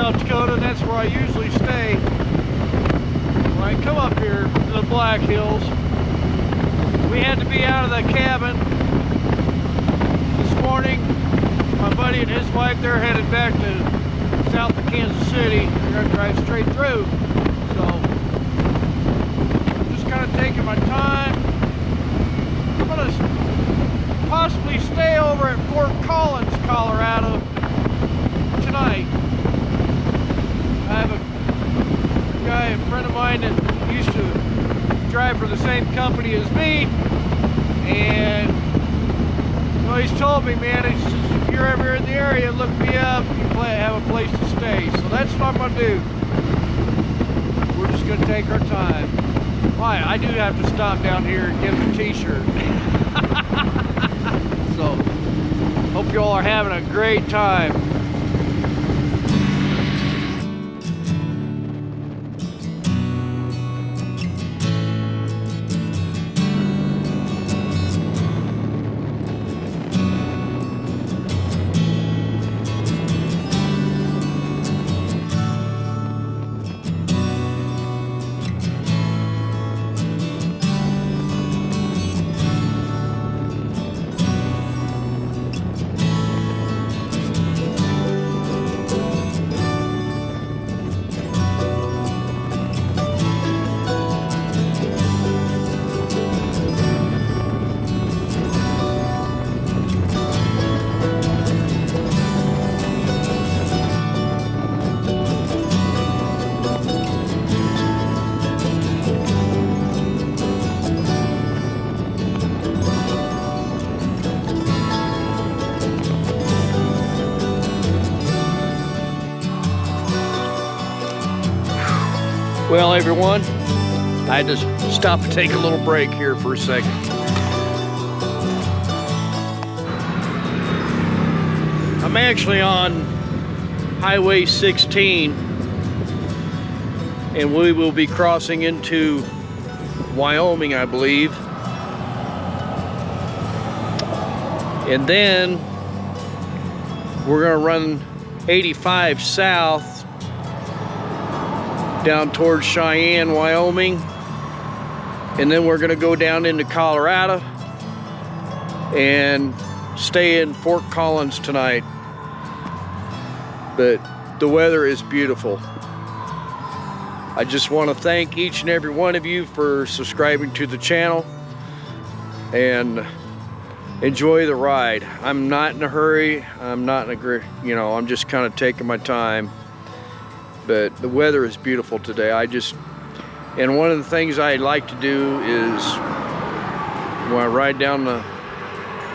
South Dakota, and that's where I usually stay when I come up here to the Black Hills. We had to be out of the cabin this morning. My buddy and his wife, they're headed back to south of Kansas City. They're going to drive straight through. So, I'm just kind of taking my time. I'm going to possibly stay over at Fort Collins, Colorado tonight. I have a guy, a friend of mine that used to drive for the same company as me, and he's told me, man, he says, if you're ever in the area, look me up, you have a place to stay. So that's what I'm going to do. We're just going to take our time. Why? I do have to stop down here and get him a t-shirt. So, hope you all are having a great time. Well, everyone, I had to stop and take a little break here for a second. I'm actually on Highway 16, and we will be crossing into Wyoming, I believe. And then we're gonna run 85 south down towards Cheyenne, Wyoming, and then we're gonna go down into Colorado and stay in Fort Collins tonight. But the weather is beautiful. I just want to thank each and every one of you for subscribing to the channel, and enjoy the ride. I'm not in a hurry. I'm not in a, I'm just kind of taking my time. But the weather is beautiful today. And one of the things I like to do is when I ride down the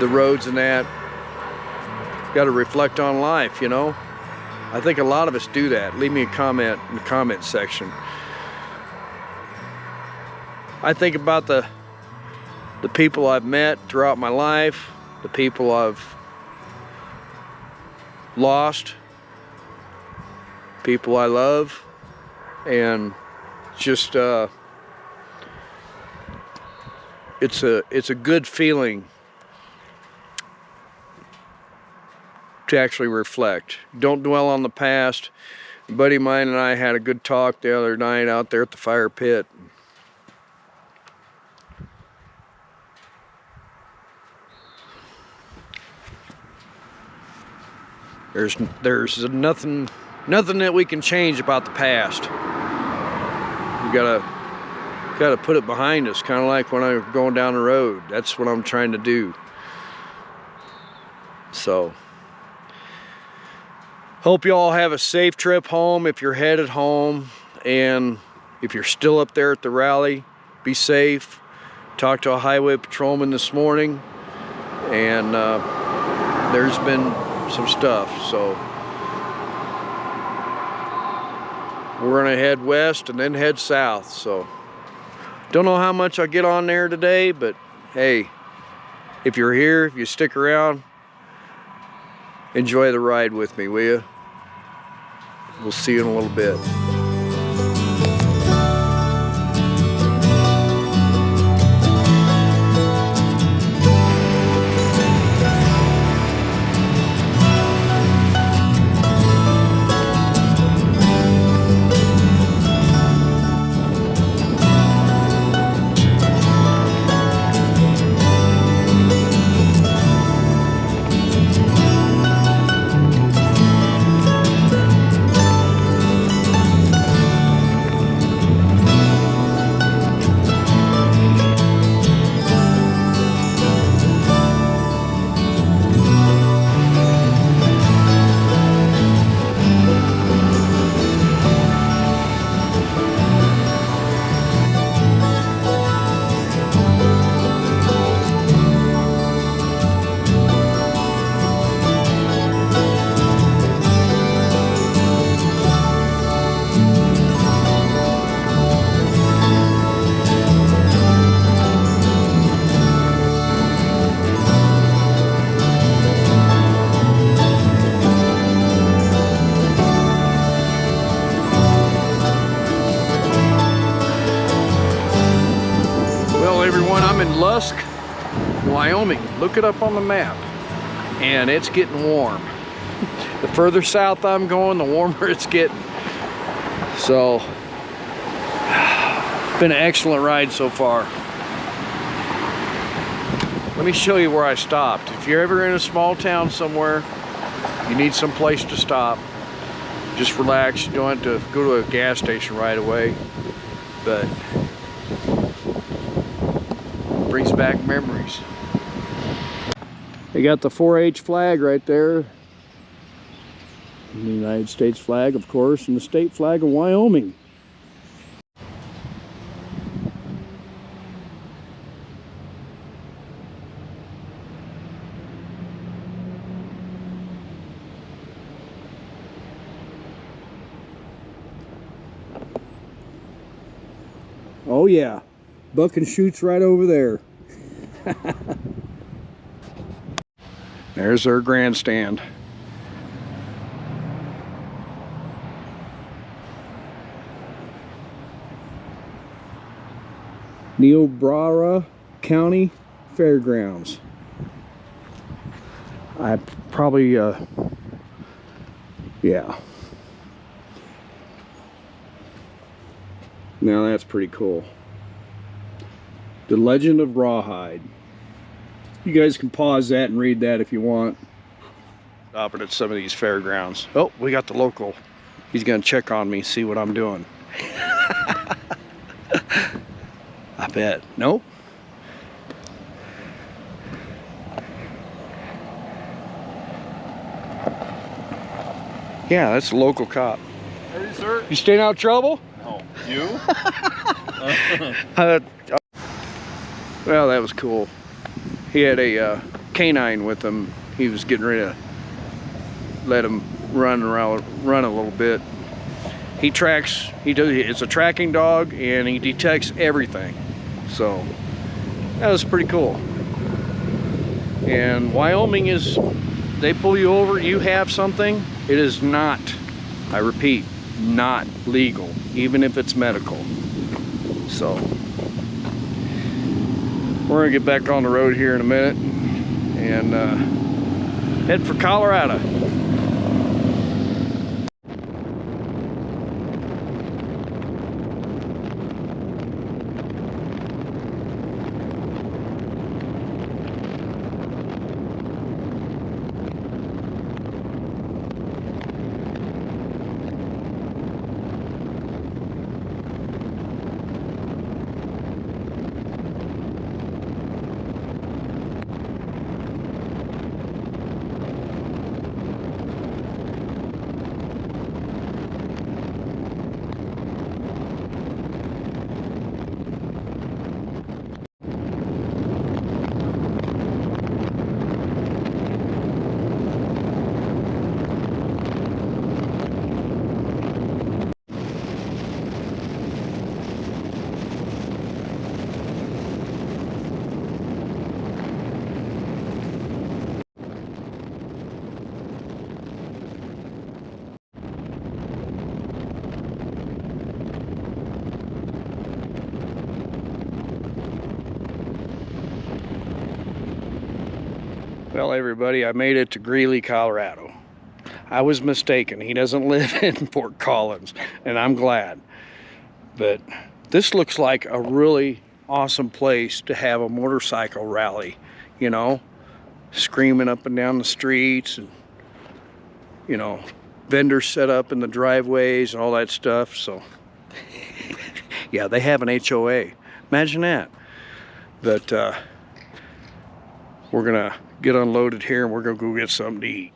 roads and that, got to reflect on life, I think a lot of us do that. Leave me a comment in the comment section. I think about the people I've met throughout my life, the people I've lost, people I love, and just it's a good feeling to actually reflect. Don't dwell on the past. A buddy of mine and I had a good talk the other night out there at the fire pit. There's nothing that we can change about the past. We gotta put it behind us, kind of like when I'm going down the road. That's what I'm trying to do. So, hope you all have a safe trip home if you're headed home, and if you're still up there at the rally, be safe. Talked to a highway patrolman this morning, and there's been some stuff, so we're gonna head west and then head south. So don't know how much I'll get on there today, but hey, if you're here, if you stick around, enjoy the ride with me, will you? We'll see you in a little bit. in Lusk, Wyoming. Look it up on the map. And it's getting warm. The further south I'm going, the warmer it's getting. So, it's been an excellent ride so far. Let me show you where I stopped. If you're ever in a small town somewhere, you need some place to stop. Just relax. You don't have to go to a gas station right away. But brings back memories. They got the 4-H flag right there. The United States flag, of course, and the state flag of Wyoming. Oh yeah, buck and shoots right over there. There's their grandstand. Niobrara County Fairgrounds. I probably, yeah. Now that's pretty cool. The Legend of Rawhide. You guys can pause that and read that if you want. Stopping at some of these fairgrounds. Oh, we got the local. He's gonna check on me, see what I'm doing. I bet. Nope. Yeah, that's a local cop. Hey, sir. You staying out of trouble? No. You? Well, that was cool. He had a canine with him. He was getting ready to let him run around, run a little bit. He tracks. It's a tracking dog, and he detects everything. So that was pretty cool. And Wyoming is, they pull you over, you have something, it is not, I repeat, not legal, even if it's medical. So we're gonna get back on the road here in a minute and head for Colorado. Well, everybody, I made it to Greeley, Colorado. I was mistaken. He doesn't live in Fort Collins, and I'm glad. But this looks like a really awesome place to have a motorcycle rally, you know, screaming up and down the streets, and, you know, vendors set up in the driveways and all that stuff. So, yeah, they have an HOA. Imagine that. But we're gonna get unloaded here and we're gonna go get something to eat.